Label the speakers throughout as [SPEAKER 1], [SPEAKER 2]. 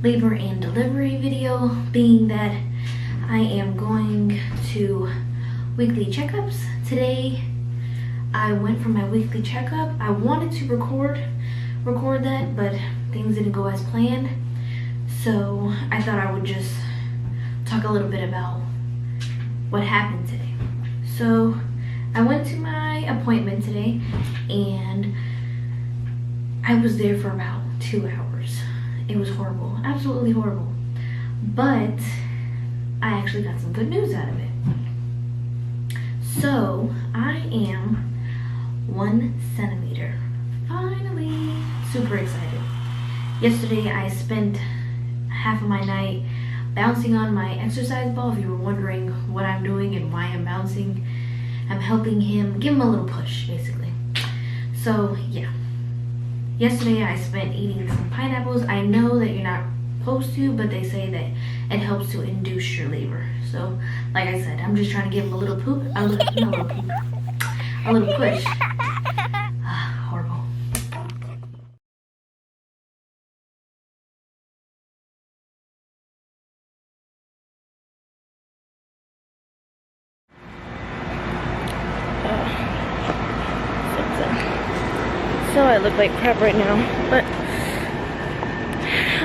[SPEAKER 1] labor and delivery video, being that I am going to weekly checkups. Today I went for my weekly checkup. I wanted to record that, but things didn't go as planned. So I thought I would just talk a little bit about what happened today. So I went to my appointment today and I was there for about 2 hours. It was horrible, absolutely horrible. But I actually got some good news out of it. So I am 1 centimeter. Finally, super excited. Yesterday I spent half of my night bouncing on my exercise ball. If you were wondering what I'm doing and why I'm bouncing, I'm helping him, give him a little push, basically. So yeah, yesterday I spent eating some pineapples. I know that you're not supposed to, but they say that it helps to induce your labor. So like I said, I'm just trying to give him a little poop, a little push. Horrible. So I look like crap right now, but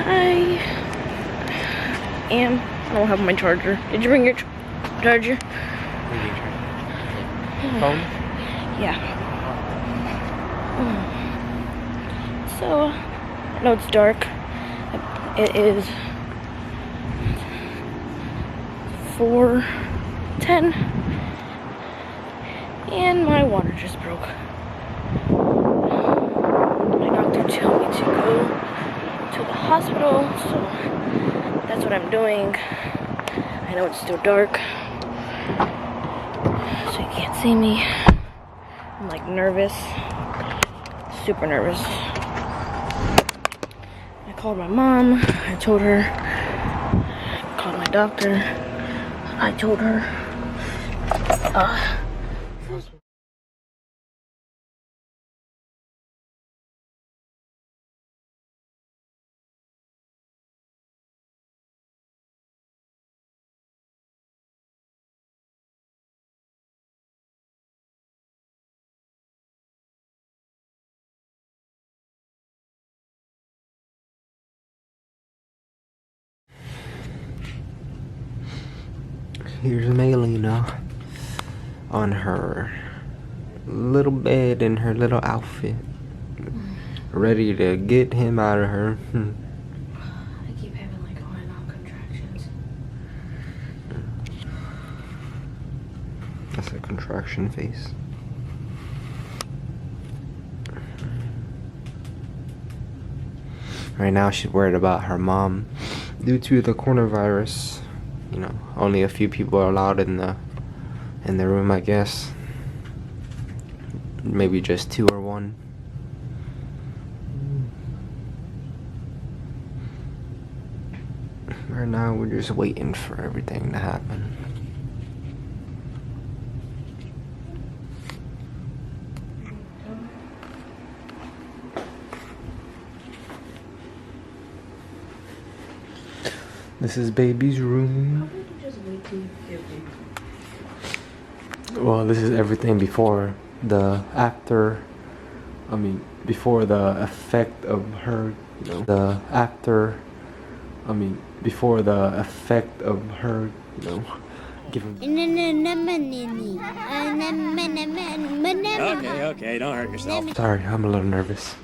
[SPEAKER 1] I don't have my charger. Did you bring your charger?
[SPEAKER 2] Phone?
[SPEAKER 1] Yeah. So, I know it's dark. It is 4:10 and my water just broke. My doctor told me to go to the hospital, so that's what I'm doing. I know it's still dark, so you can't see me. I'm like nervous, super nervous. I called my mom, I told her, called my doctor, I told her,
[SPEAKER 2] Here's Maylina on her little bed in her little outfit, ready to get him out of her.
[SPEAKER 1] I keep having like on and off contractions.
[SPEAKER 2] That's a contraction face. Right now she's worried about her mom due to the coronavirus. You know, only a few people are allowed in the room, I guess. Maybe just 2 or 1. Right now we're just waiting for everything to happen. This is baby's room. Well, this is everything before the before the effect of her, you know, before the effect of her, you know, giving.
[SPEAKER 3] Okay, don't hurt yourself.
[SPEAKER 2] Sorry, I'm a little nervous.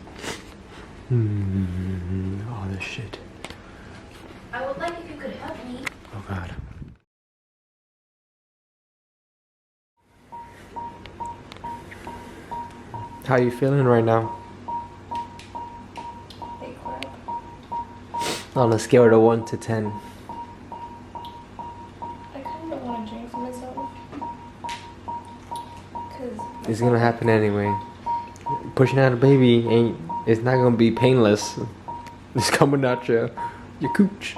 [SPEAKER 2] All this shit.
[SPEAKER 1] I would like if you could help me.
[SPEAKER 2] Oh God. How you feeling right now? On a scale of 1 to 10.
[SPEAKER 4] I kind of want to jinx myself. Cause
[SPEAKER 2] It's gonna happen anyway. Pushing out a baby it's not gonna be painless. It's coming out your cooch.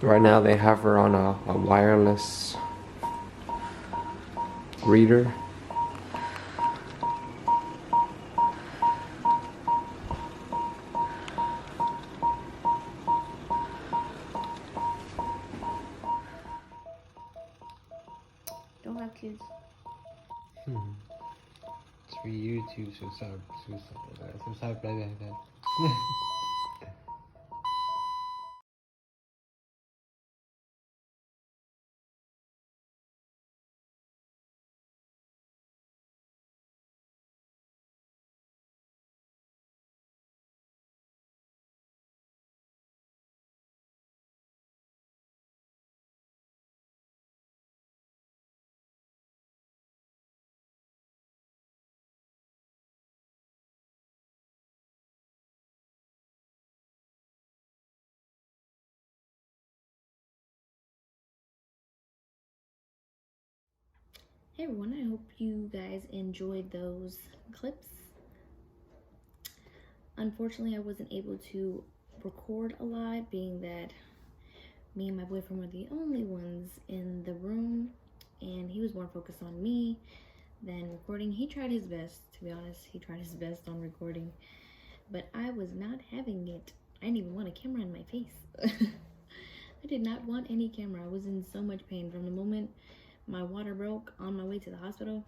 [SPEAKER 2] Right now they have her on a wireless reader.
[SPEAKER 1] kids.
[SPEAKER 2] It's for YouTube, so subscribe like that.
[SPEAKER 1] Hey everyone, I hope you guys enjoyed those clips. Unfortunately, I wasn't able to record a lot, being that me and my boyfriend were the only ones in the room, and he was more focused on me than recording. He tried his best, to be honest. He tried his best on recording, but I was not having it. I didn't even want a camera in my face. I did not want any camera. I was in so much pain from the moment my water broke on my way to the hospital.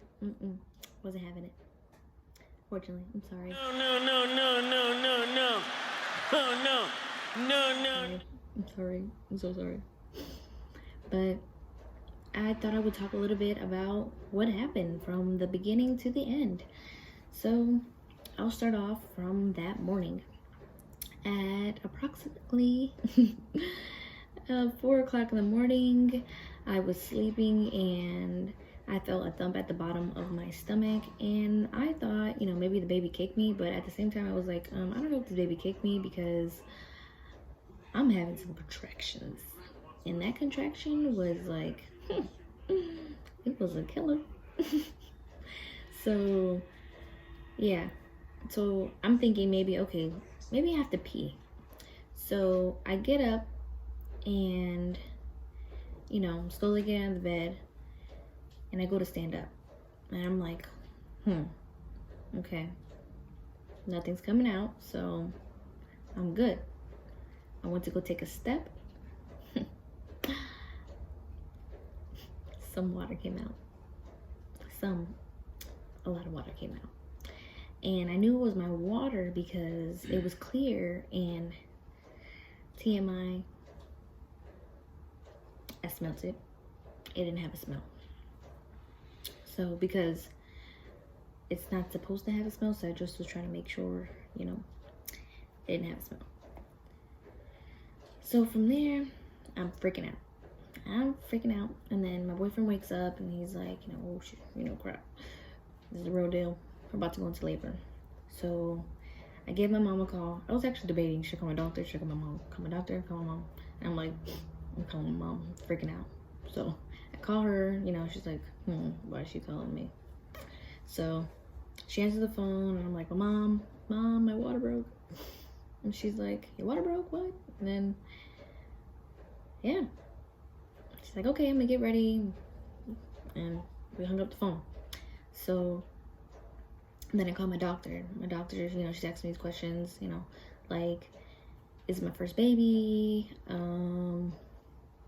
[SPEAKER 1] Wasn't having it. Fortunately, I'm sorry.
[SPEAKER 3] No. Oh, no.
[SPEAKER 1] I'm sorry. I'm so sorry. But I thought I would talk a little bit about what happened from the beginning to the end. So I'll start off from that morning. At approximately 4 o'clock in the morning, I was sleeping and I felt a thump at the bottom of my stomach, and I thought, maybe the baby kicked me, but at the same time I was like, I don't know if the baby kicked me because I'm having some contractions, and that contraction was like, it was a killer. So yeah, so I'm thinking maybe I have to pee. So I get up and slowly get out of the bed, and I go to stand up, and I'm like, okay, nothing's coming out, so I'm good. I went to go take a step. Some water came out. A lot of water came out. And I knew it was my water because it was clear, and TMI, I smelled it. It didn't have a smell. So because it's not supposed to have a smell, so I just was trying to make sure, it didn't have a smell. So from there, I'm freaking out. And then my boyfriend wakes up and he's like, oh shit, crap. This is the real deal. We're about to go into labor. So I gave my mom a call. I was actually debating, should I call my doctor, should I call my mom? Call my doctor, call my mom. And I'm like, I'm calling my mom, I'm freaking out. So I call her, she's like, why is she calling me? So she answers the phone and I'm like, well, mom, my water broke. And she's like, your water broke, what? And then, yeah. She's like, okay, I'm gonna get ready. And we hung up the phone. So then I called my doctor. My doctor, she's asking me these questions, like, is it my first baby?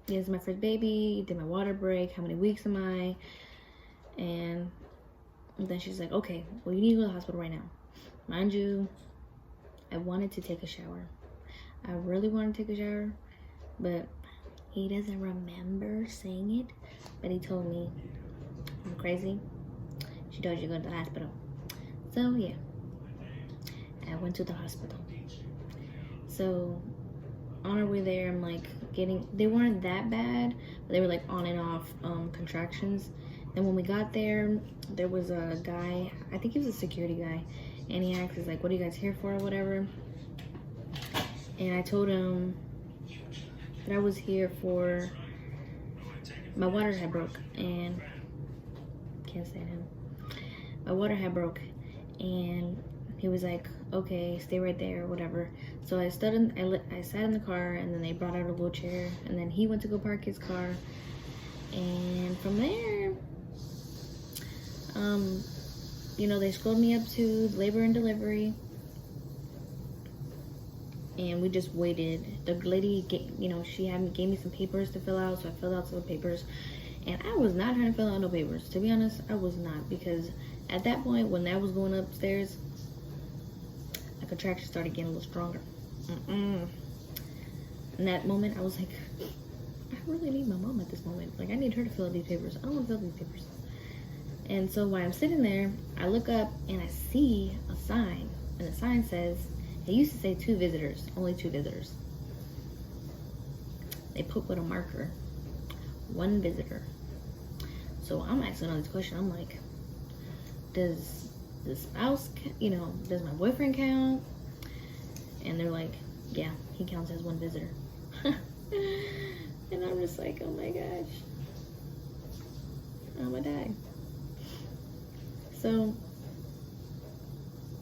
[SPEAKER 1] Is my first baby? Did my water break? How many weeks am I? And then she's like, okay, well, you need to go to the hospital right now. Mind you, I wanted to take a shower. I really wanted to take a shower, but he doesn't remember saying it. But he told me I'm crazy. She told you to go to the hospital. So yeah, I went to the hospital. So on our way there, I'm like they weren't that bad, but they were like on and off contractions. And when we got there was a guy, I think he was a security guy, and he asked us like, what are you guys here for or whatever? And I told him that I was here for, my water had broke, and can't stand him. My water had broke, and he was like, okay, stay right there, whatever. So I sat in the car, and then they brought out a wheelchair, and then he went to go park his car. And from there, they scrolled me up to labor and delivery, and we just waited. The lady, she gave me some papers to fill out, so I filled out some papers, And I was not trying to fill out no papers. To be honest, I was not. Because at that point, when I was going upstairs, my contraction started getting a little stronger. In that moment, I was like, I really need my mom at this moment. Like, I need her to fill out these papers. I don't want to fill out these papers. And so while I'm sitting there, I look up and I see a sign. And the sign says, it used to say 2 visitors, only 2 visitors. They put with a marker, 1 visitor. So I'm asking all these questions. I'm like, does the spouse, does my boyfriend count? And they're like, yeah, he counts as 1 visitor. And I'm just like, oh my gosh, I'm gonna die. So,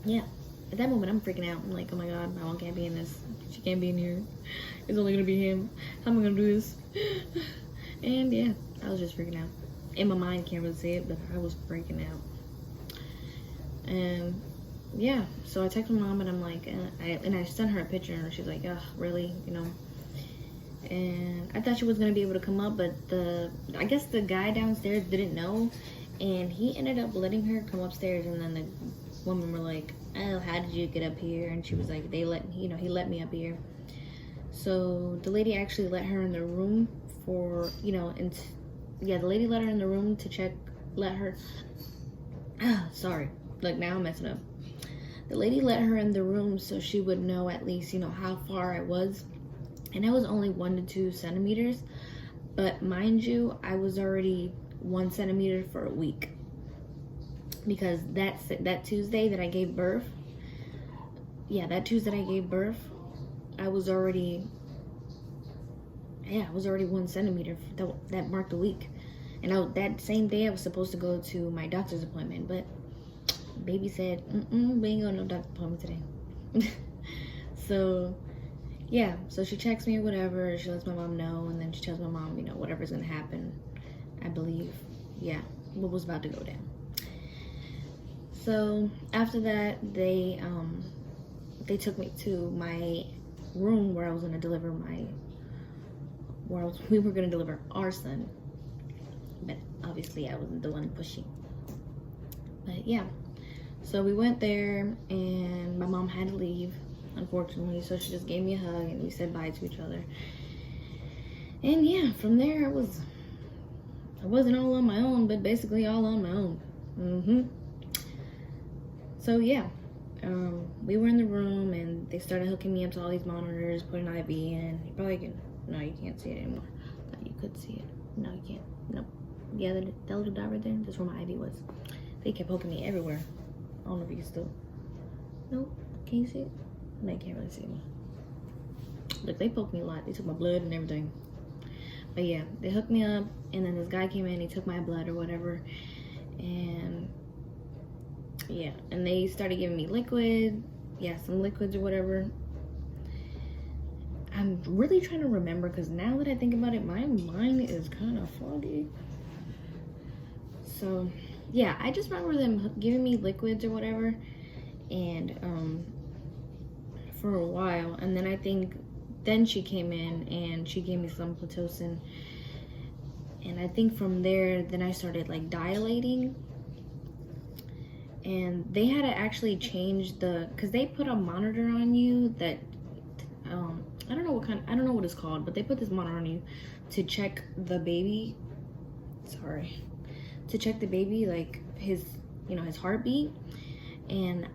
[SPEAKER 1] yeah, at that moment, I'm freaking out. I'm like, oh my god, my mom can't be in this. She can't be in here. It's only gonna be him. How am I gonna do this? And yeah, I was just freaking out. In my mind, can't really say it, but I was freaking out. And yeah, so I texted my mom and I'm like, and I sent her a picture and she's like, ugh, really, And I thought she was gonna be able to come up, but I guess the guy downstairs didn't know, and he ended up letting her come upstairs. And then the woman were like, oh, how did you get up here? And she was like, he let me up here. So the lady actually let her in the room for, the lady let her in the room to let her, sorry, look, now I'm messing up. The lady let her in the room so she would know at least, how far I was. And I was only 1 to 2 centimeters. But mind you, I was already 1 centimeter for a week. Because that Tuesday that I gave birth, I was already 1 centimeter. That marked a week. And that same day I was supposed to go to my doctor's appointment, but baby said, we ain't going to no doctor's appointment today. So yeah, so she checks me or whatever, she lets my mom know, and then she tells my mom, whatever's gonna happen, I believe, what was about to go down. So after that, they took me to my room where I was gonna deliver we were gonna deliver our son, but obviously I wasn't the one pushing. But yeah, so we went there, and my mom had to leave, unfortunately, so she just gave me a hug and we said bye to each other. And yeah, from there I wasn't all on my own, but basically all on my own. So yeah, we were in the room and they started hooking me up to all these monitors, putting IV in. You probably can, no, you can't see it anymore. Thought you could see it. No, you can't. Nope. Yeah, that little dot right there, that's where my IV was. They kept poking me everywhere. I don't know if you can still, nope, can you see it? No, you can't really see me. Look, they poked me a lot. They took my blood and everything. But yeah, they hooked me up, and then this guy came in, he took my blood or whatever, and yeah, and they started giving me some liquids or whatever. I'm really trying to remember, because now that I think about it, my mind is kind of foggy. So yeah, I just remember them giving me liquids or whatever, and for a while, and then I think then she came in and she gave me some Pitocin, and I think from there then I started like dilating, and they had to actually change because they put a monitor on you that I don't know what it's called, but they put this monitor on you to check the baby, like his heartbeat, and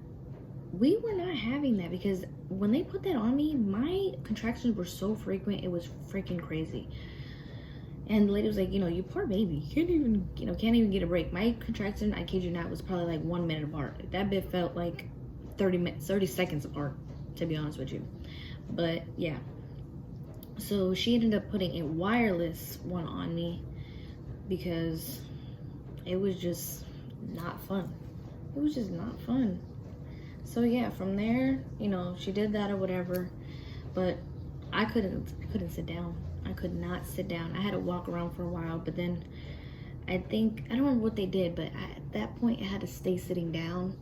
[SPEAKER 1] we were not having that, because when they put that on me, my contractions were so frequent, it was freaking crazy. And the lady was like, you poor baby, can't even get a break. My contraction, I kid you not, was probably like 1 minute apart. That bit felt like 30 seconds apart, to be honest with you. But yeah, so she ended up putting a wireless one on me because it was just not fun. It was just not fun. So yeah, from there, she did that or whatever, but I couldn't sit down. I could not sit down. I had to walk around for a while, but then I don't remember what they did, but at that point I had to stay sitting down.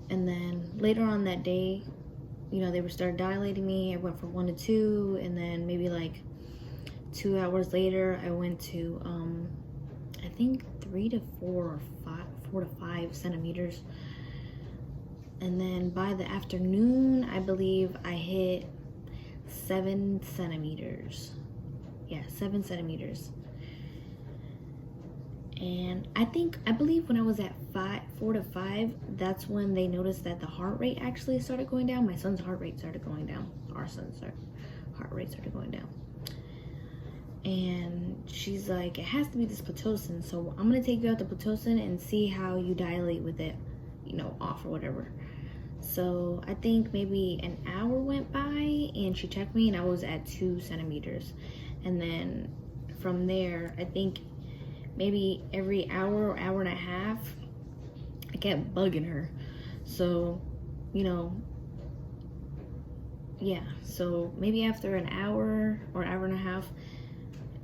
[SPEAKER 1] And then later on that day, they were started dilating me. I went from 1 to 2, and then maybe like 2 hours later I went to I think 3 to 4 or 4 to 5 centimeters. And then by the afternoon, I believe I hit 7 centimeters. Yeah, 7 centimeters. And I believe when I was at 4 to 5, that's when they noticed that the heart rate actually started going down. My son's heart rate started going down. Our son's heart rate started going down. And she's like, it has to be this Pitocin. So I'm going to take you out the Pitocin and see how you dilate with it, you know, off or whatever. So I think maybe an hour went by and she checked me and I was at 2 centimeters. And then from there, I think maybe every hour or hour and a half, I kept bugging her. So, you know, yeah. So maybe after an hour or hour and a half,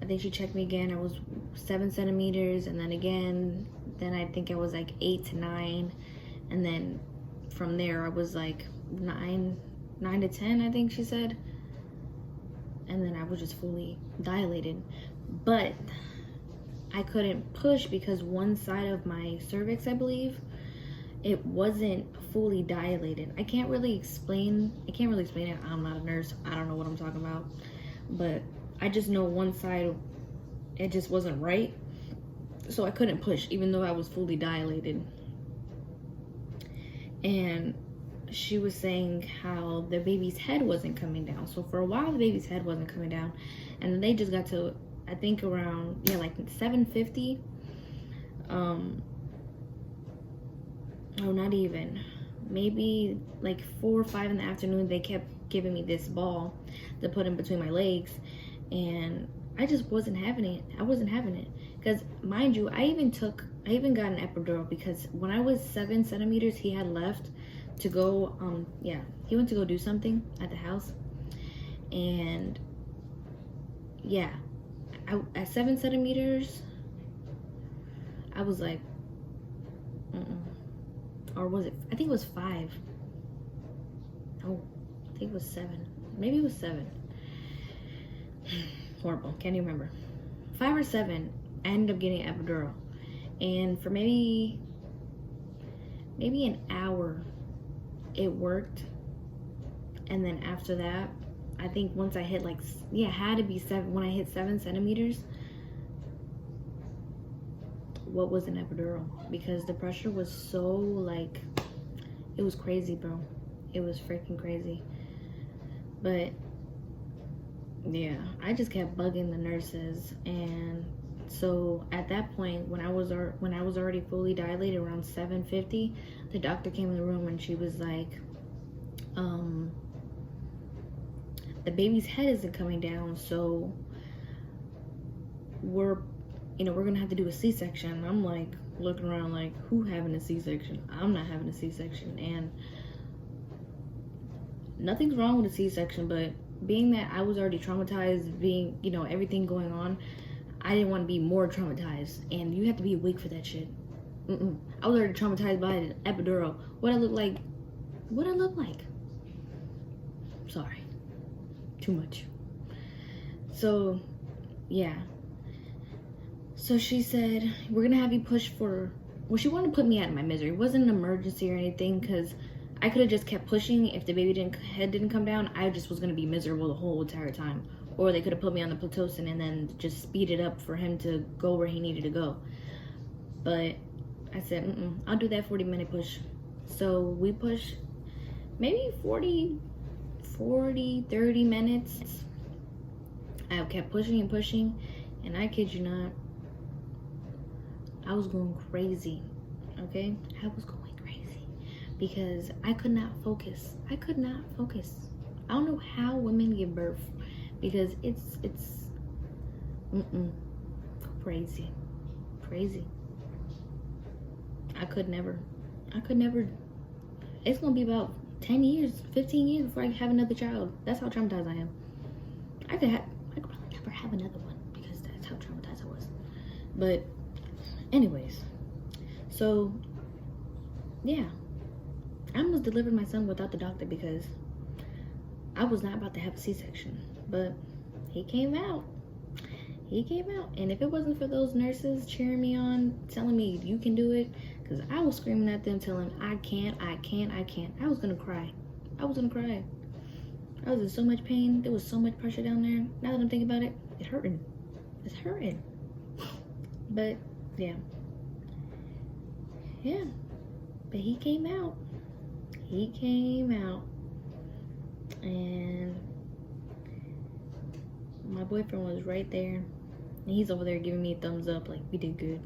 [SPEAKER 1] I think she checked me again. I was 7 centimeters, and then again, then I think I was like 8 to 9, and then from there I was like 9 to 10, I think she said, and then I was just fully dilated. But I couldn't push because one side of my cervix, I believe, it wasn't fully dilated. I can't really explain it. I'm not a nurse. I don't know what I'm talking about. But I just know one side, it just wasn't right. So I couldn't push even though I was fully dilated. And she was saying how the baby's head wasn't coming down. So for a while the baby's head wasn't coming down. And they just got to, I think around, yeah, like 7:50. Oh, not even. Maybe like 4 or 5 in the afternoon, they kept giving me this ball to put in between my legs. And I just wasn't having it. I wasn't having it. Because mind you, I even got an epidural because when I was 7 centimeters, he had left to go, he went to go do something at the house. And yeah, at 7 centimeters, I was like, or was it, I think it was 5. Oh, I think it was 7. Maybe it was 7. Horrible, can't even remember. 5 or 7, I ended up getting an epidural. And for maybe an hour, it worked. And then after that, I think once I hit like, yeah, it had to be 7. When I hit 7 centimeters, what was an epidural? Because the pressure was so like, it was crazy, bro. It was freaking crazy. But yeah, I just kept bugging the nurses. And so at that point, when I was already fully dilated around 7:50, the doctor came in the room and she was like, the baby's head isn't coming down, so we're gonna have to do a C-section. I'm like looking around like, who having a C-section? I'm not having a C-section. And nothing's wrong with a C-section, but being that I was already traumatized, being, everything going on, I didn't want to be more traumatized. And you have to be awake for that shit. I was already traumatized by an epidural. What I look like. Sorry. Too much. So, yeah. So she said, we're going to have you push for... Well, she wanted to put me out of my misery. It wasn't an emergency or anything, because I could have just kept pushing. If the head didn't come down, I just was going to be miserable the whole entire time. Or they could have put me on the Pitocin and then just speed it up for him to go where he needed to go. But I said, I'll do that 40-minute push. So we pushed maybe 40, 30 minutes. I kept pushing and pushing, and I kid you not, I was going crazy, okay? I was going crazy because I could not focus. I don't know how women give birth, because it's crazy. I could never. It's gonna be about 10 years, 15 years before I have another child. That's how traumatized I am. I could probably never have another one because that's how traumatized I was. But anyways, so yeah, I almost delivered my son without the doctor because I was not about to have a C-section. But he came out he came out. And if it wasn't for those nurses cheering me on, telling me you can do it, because I was screaming at them, telling I can't. I was gonna cry. I was in so much pain. There was so much pressure down there. Now that I'm thinking about it, it's hurting. But yeah. But he came out. And my boyfriend was right there. And he's over there giving me a thumbs up, like, we did good.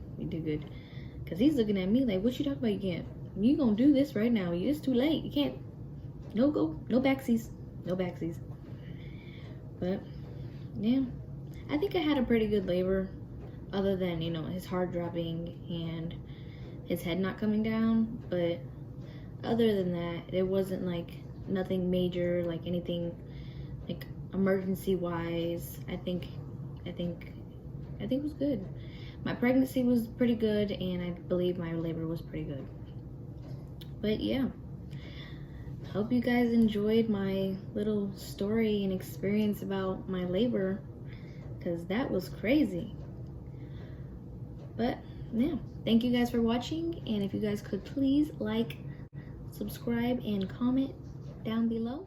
[SPEAKER 1] Because he's looking at me like, what you talking about? You can't. You gonna do this right now. It's too late. You can't. No backsies. But yeah, I think I had a pretty good labor, other than, you know, his heart dropping and his head not coming down. But other than that, it wasn't like nothing major, like anything like emergency wise. I think it was good. My pregnancy was pretty good, and I believe my labor was pretty good. But yeah, hope you guys enjoyed my little story and experience about my labor, because that was crazy. But yeah, thank you guys for watching, and if you guys could please like, subscribe, and comment down below.